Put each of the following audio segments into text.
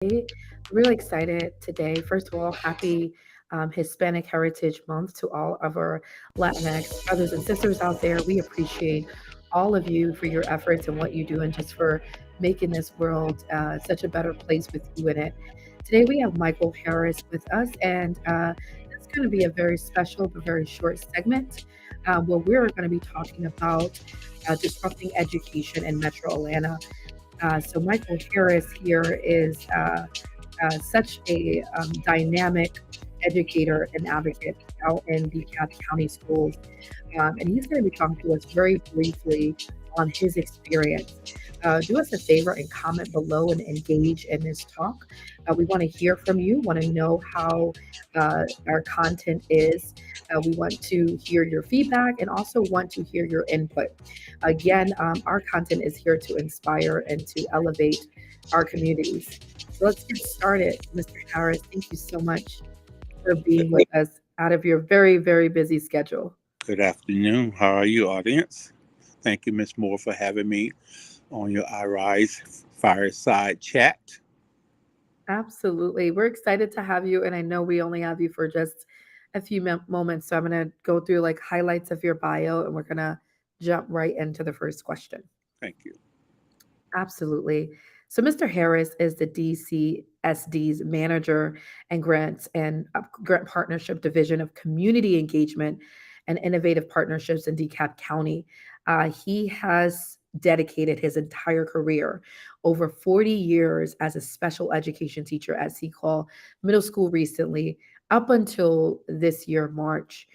Really excited today. First of all, happy Hispanic Heritage Month to all of our Latinx brothers and sisters out there. We appreciate all of you for your efforts and what you do, and just for making this world such a better place with you in it. Today, we have Michael Harris with us, and it's going to be a very special but very short segment where we're going to be talking about disrupting education in Metro Atlanta. So Michael Harris here is such a dynamic educator and advocate out in DeKalb County schools. And he's going to be talking to us very briefly on his experience. Do us a favor and comment below and engage in this talk. We want to hear from you, want to know how our content is. We want to hear your feedback and also want to hear your input. Again, our content is here to inspire and to elevate our communities. So let's get started. Mr. Harris, thank you so much for being with us out of your very, very busy schedule. Good afternoon. How are you, audience? Thank you, Ms. Moore, for having me on your iRise Fireside chat. Absolutely. We're excited to have you. And I know we only have you for just a few moments. So I'm going to go through like highlights of your bio and we're going to jump right into the first question. Thank you. Absolutely. So Mr. Harris is the DCSD's manager and grant partnership division of community engagement and innovative partnerships in DeKalb County. He has dedicated his entire career, over 40 years as a special education teacher, as he called middle school recently, up until this year, March.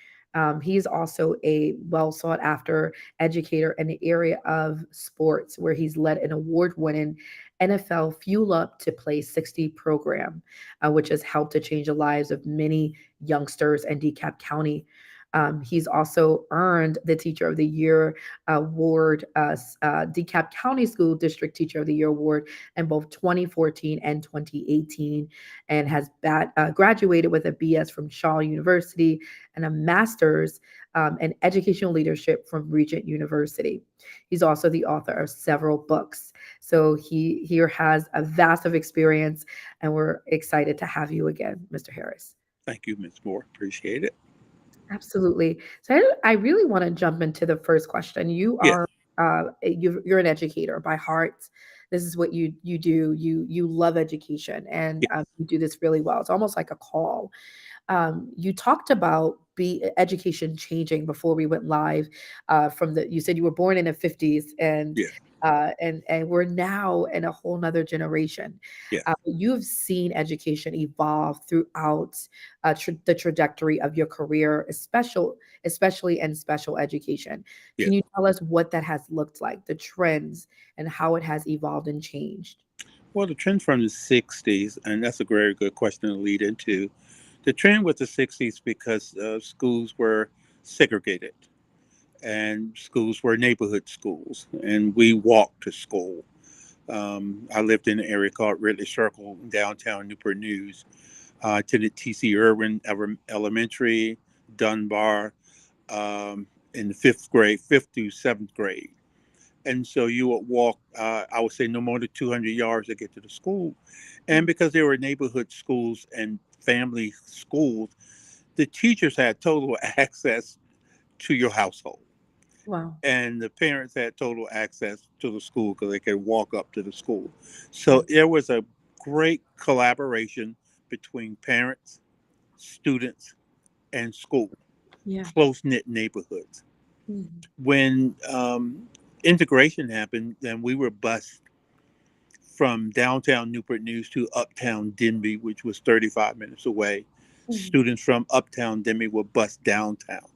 He's also a well sought after educator in the area of sports, where he's led an award winning NFL Fuel Up to Play 60 program, which has helped to change the lives of many youngsters in DeKalb County. He's also earned the Teacher of the Year award, DeKalb County School District Teacher of the Year award in both 2014 and 2018, and has graduated with a BS from Shaw University and a master's in educational leadership from Regent University. He's also the author of several books. So he here has a vast of experience, and we're excited to have you again, Mr. Harris. Thank you, Ms. Moore. Appreciate it. Absolutely. So I really want to jump into the first question. You Yeah, are you're an educator by heart. This is what you do. You love education, and yeah, you do this really well. It's almost like a call. You talked about education changing before we went live. From the You said you were born in the 50s, yeah, and we're now in a whole nother generation. yeah, You've seen education evolve throughout the trajectory of your career, especially in special education. yeah. Can you tell us what that has looked like, the trends, and how it has evolved and changed? Well, the trend from the 60s, and that's a very good question to lead into. The trend with the 60s because schools were segregated and schools were neighborhood schools, and we walked to school. I lived in an area called Ridley Circle, downtown Newport News. I attended T.C. Irwin Elementary, Dunbar, in the fifth grade, fifth through seventh grade. And so you would walk, I would say, no more than 200 yards to get to the school. And because they were neighborhood schools and family schools, the teachers had total access to your household. Wow. And the parents had total access to the school because they could walk up to the school. So there was a great collaboration between parents, students, and school, Yeah. close knit neighborhoods. Mhm. When integration happened, then we were bused from downtown Newport News to uptown Denby, which was 35 minutes away. Mhm. Students from uptown Denby were bused downtown.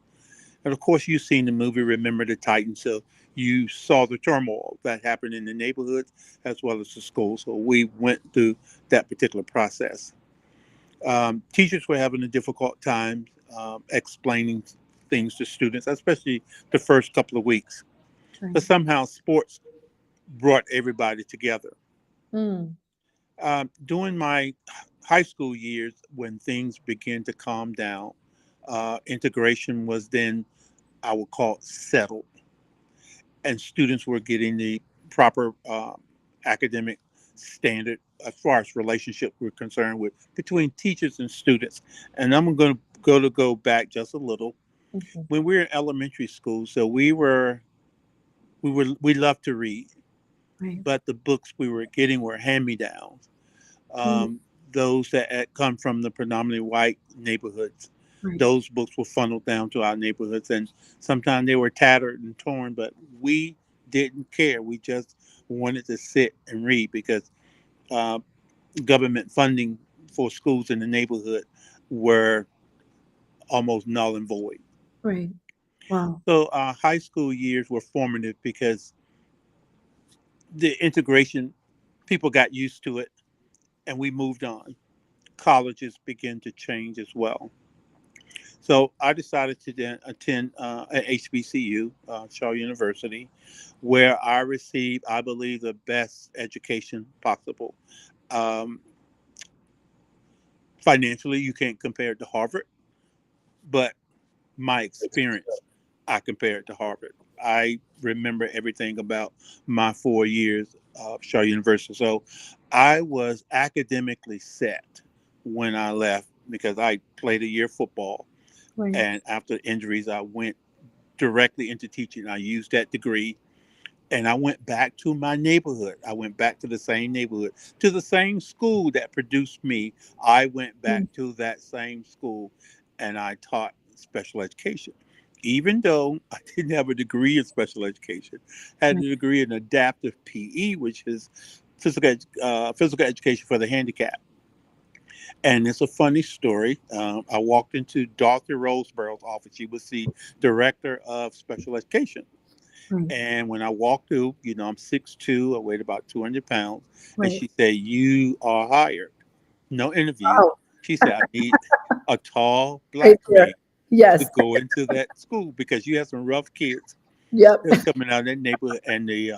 And of course, you've seen the movie Remember the Titans, so you saw the turmoil that happened in the neighborhoods as well as the schools. So we went through that particular process. Teachers were having a difficult time explaining things to students, especially the first couple of weeks. Right. But somehow sports brought everybody together. Mm. During my high school years, when things began to calm down, integration was then, I would call it, settled, and students were getting the proper academic standard as far as relationship we're concerned with between teachers and students. And I'm going to go back just a little. Mhm. When we were in elementary school, so we loved to read, Right. but the books we were getting were hand me downs. Mm, Um, those that had come from the predominantly white neighborhoods, right. those books were funneled down to our neighborhoods, and sometimes they were tattered and torn, but we didn't care. We just wanted to sit and read because uh, government funding for schools in the neighborhood were almost null and void. Right. Wow. So our high school years were formative because the integration, people got used to it, and we moved on. Colleges began to change as well. So I decided to then attend at HBCU, Shaw University, where I received, I believe, the best education possible. Um, Financially, you can't compare it to Harvard, but my experience, I compare it to Harvard. I remember everything about my 4 years of Shaw University. So I was academically set when I left because I played a year of football. Right. And after injuries, I went directly into teaching. I used that degree and I went back to my neighborhood. I went back to the same neighborhood, to the same school that produced me. I went back Mm, to that same school and I taught special education. Even though I didn't have a degree in special education, I had a right. degree in adaptive PE, which is physical education for the handicapped. And it's a funny story. I walked into Dr. Roseborough's office. She was the director of special education. Right. And when I walked through, I'm 6'2", I weighed about 200 pounds. And Right. she said, "You are hired." No interview. Oh, She said, "I need a tall right black man there. to Yes. go into that school because you have some rough kids Yep. that's coming out of that neighborhood." And the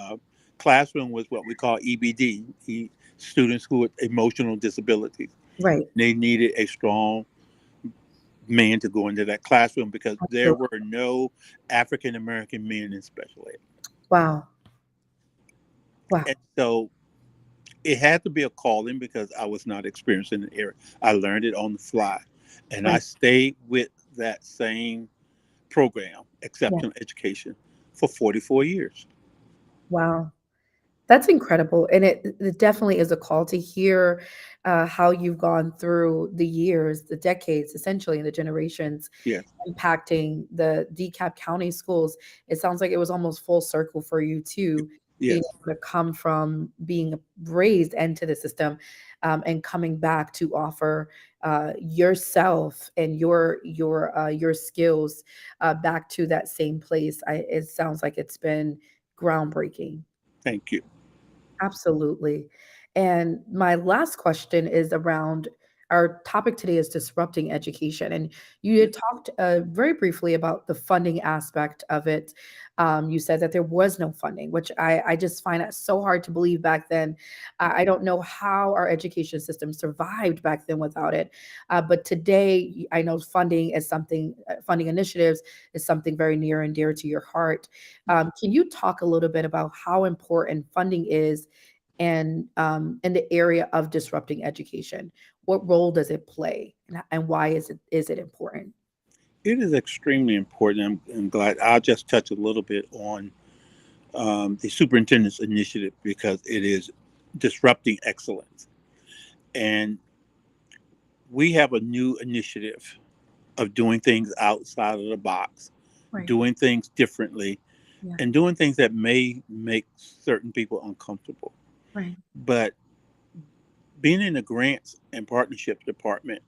classroom was what we call EBD, students who with emotional disabilities. Right. They needed a strong man to go into that classroom because there Absolutely. were no African American men in special ed. Wow. Wow. And so it had to be a calling because I was not experienced in the area. I learned it on the fly. And I Right. stayed with that same program, Yeah. exceptional education, for 44 years. Wow. That's incredible, and it definitely is a call to hear, how you've gone through the years, the decades, essentially, and the generations Yes, impacting the DeKalb County schools. It sounds like it was almost full circle for you too, being yes, able to come from being raised into the system, and coming back to offer, yourself and your skills, back to that same place. It sounds like it's been groundbreaking. thank you. Absolutely. And my last question is around our topic today is disrupting education. And you had talked very briefly about the funding aspect of it. You said that there was no funding, which I just find that so hard to believe back then. I don't know how our education system survived back then without it. But today, I know funding is something, funding initiatives is something very near and dear to your heart. Can you talk a little bit about how important funding is and in the area of disrupting education? What role does it play, and why is it important? It is extremely important. I'm glad I'll just touch a little bit on the superintendent's initiative because it is disrupting excellence. And we have a new initiative of doing things outside of the box, Right. doing things differently, Yeah. and doing things that may make certain people uncomfortable. Right. But being in the grants and partnership department,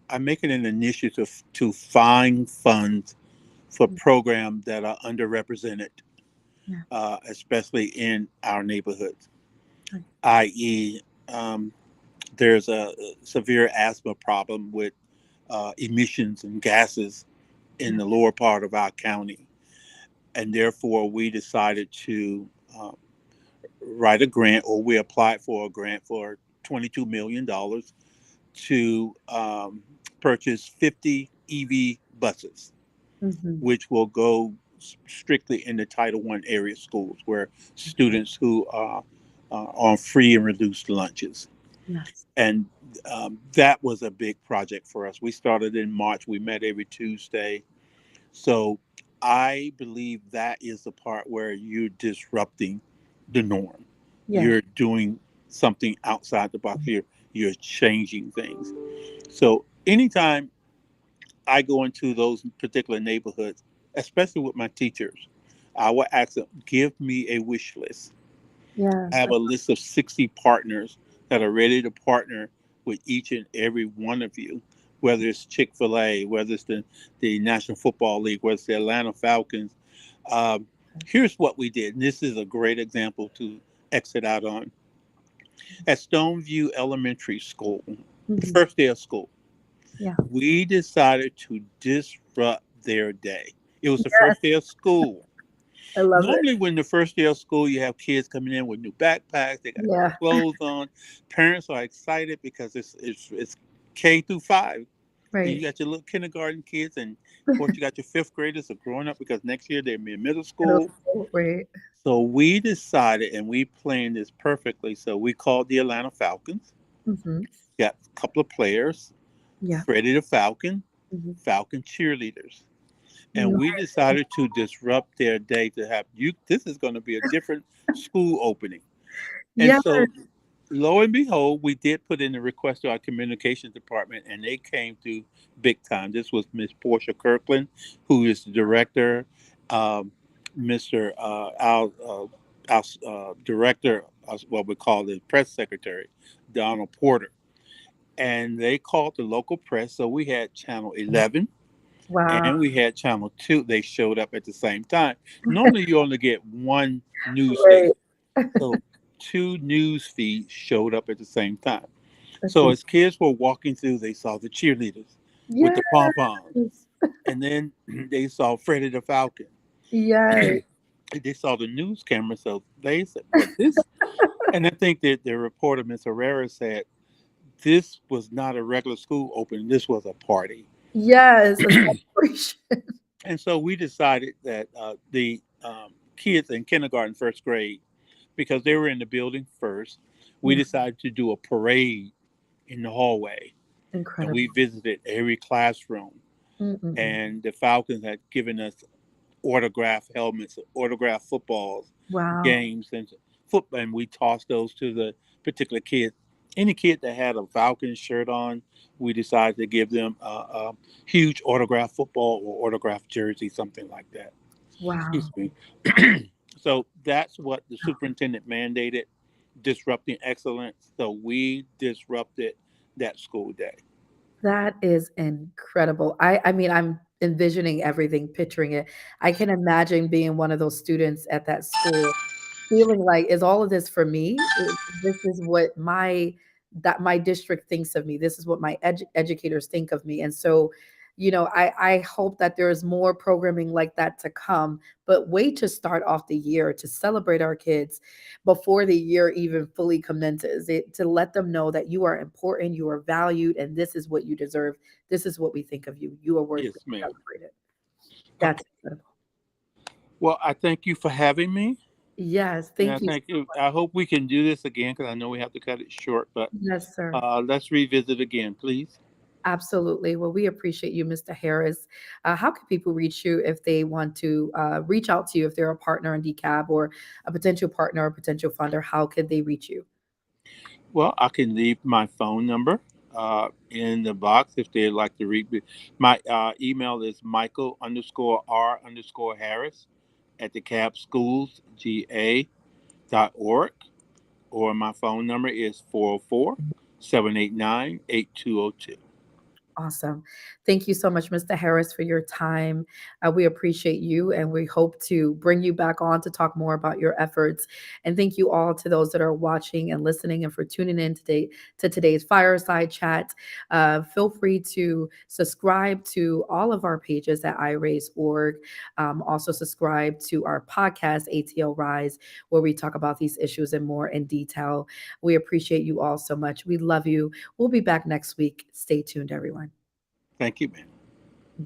I make it an initiative to find funds for Mm, programs that are underrepresented, yeah. especially in our neighborhoods, Right. i.e., um, there's a severe asthma problem with emissions and gases in Yeah. the lower part of our county. And therefore, we decided to uh, write a grant, or we applied for a grant for $22 million to purchase 50 EV buses, Hmm. which will go strictly in the Title I area schools where students who on free and reduced lunches. Yes. And that was a big project for us. We started in March. We met every Tuesday. So I believe that is the part where you're disrupting the norm. Yeah. You're doing something outside the box. You're changing things. So anytime I go into those particular neighborhoods, especially with my teachers, I will ask them, give me a wish list. I Yes. have a list of 60 partners that are ready to partner with each and every one of you, whether it's Chick fil A, whether it's the National Football League, whether it's the Atlanta Falcons. Um, Here's what we did, and this is a great example to exit out on. At Stoneview Elementary School, the Mhm. first day of school, Yeah. we decided to disrupt their day. It was the Yes. first day of school. I love it. Normally, when the first day of school, you have kids coming in with new backpacks, they got new Yeah. clothes on. Parents are excited because it's K through 5, and you Right. got your little kindergarten kids, and of course, you got your fifth graders are growing up because next year they'll be in middle Middle school. school, right. So we decided, and we planned this perfectly. So we called the Atlanta Falcons, Mhm. got a couple of players, Yeah. Freddie the Falcon, Mhm. Falcon cheerleaders, and No. we decided to disrupt their day to have you. This is going to be a different school opening. And Yes. so, lo and behold, we did put in a request to our communications department, and they came through big time. This was Miss Portia Kirkland, who is the director, um, Mr. Our director, what we call the press secretary, Donald Porter. And they called the local press. So we had Channel 11 Wow. and we had Channel 2. They showed up at the same time. Normally, you only get one news Right. station. So two news feeds showed up at the same time. That's So it. as kids were walking through, they saw the cheerleaders with Yes. the pom poms, and then they saw Freddie the Falcon. Yes. They saw the news camera, so they said, "But this." And I think that the reporter, Miss Herrera, said this was not a regular school opening. This was a party. Yes, a celebration. And so we decided that the kids in kindergarten, first grade, because they were in the building first, we Yeah, decided to do a parade in the hallway. And we incredible. visited every classroom. Mm-mm-mm. And the Falcons had given us autographed helmets, autographed footballs, Wow, games, and football. And we tossed those to the particular kid. Any kid that had a Falcons shirt on, we decided to give them a huge autographed football or autographed jersey, something like that. wow. Excuse me. So that's what the superintendent mandated, disrupting excellence. So we disrupted that school day. That is incredible. I mean, I'm envisioning everything, picturing it. I can imagine being one of those students at that school, feeling like, "Is all of this for me? This is what my district thinks of me. This is what my educators think of me." And so, I hope that there is more programming like that to come, but wait to start off the year to celebrate our kids before the year even fully commences. To let them know that you are important, you are valued, and this is what you deserve. This is what we think of you. You are worthy to Yes, be ma'am. celebrated. That's Okay. incredible. Well, I thank you for having me. Yes, And I thank you thank so you. much. I hope we can do this again because I know we have to cut it short, but Yes, sir. let's revisit again, please. Absolutely. Well, we appreciate you, Mr. Harris. How can people reach you if they want to reach out to you if they're a partner in DCAB or a potential partner or potential funder? How could they reach you? Well, I can leave my phone number in the box if they'd like to read me. My email is Michael_R_Harris at the capschoolsga.org, or my phone number is 404-789-8202. Awesome. Thank you so much, Mr. Harris, for your time. We appreciate you and we hope to bring you back on to talk more about your efforts. And thank you all to those that are watching and listening and for tuning in today to today's Fireside Chat. Feel free to subscribe to all of our pages at iRaise.org. Also, subscribe to our podcast, ATL Rise, where we talk about these issues and more in detail. We appreciate you all so much. We love you. We'll be back next week. Stay tuned, everyone. Thank you, ma'am.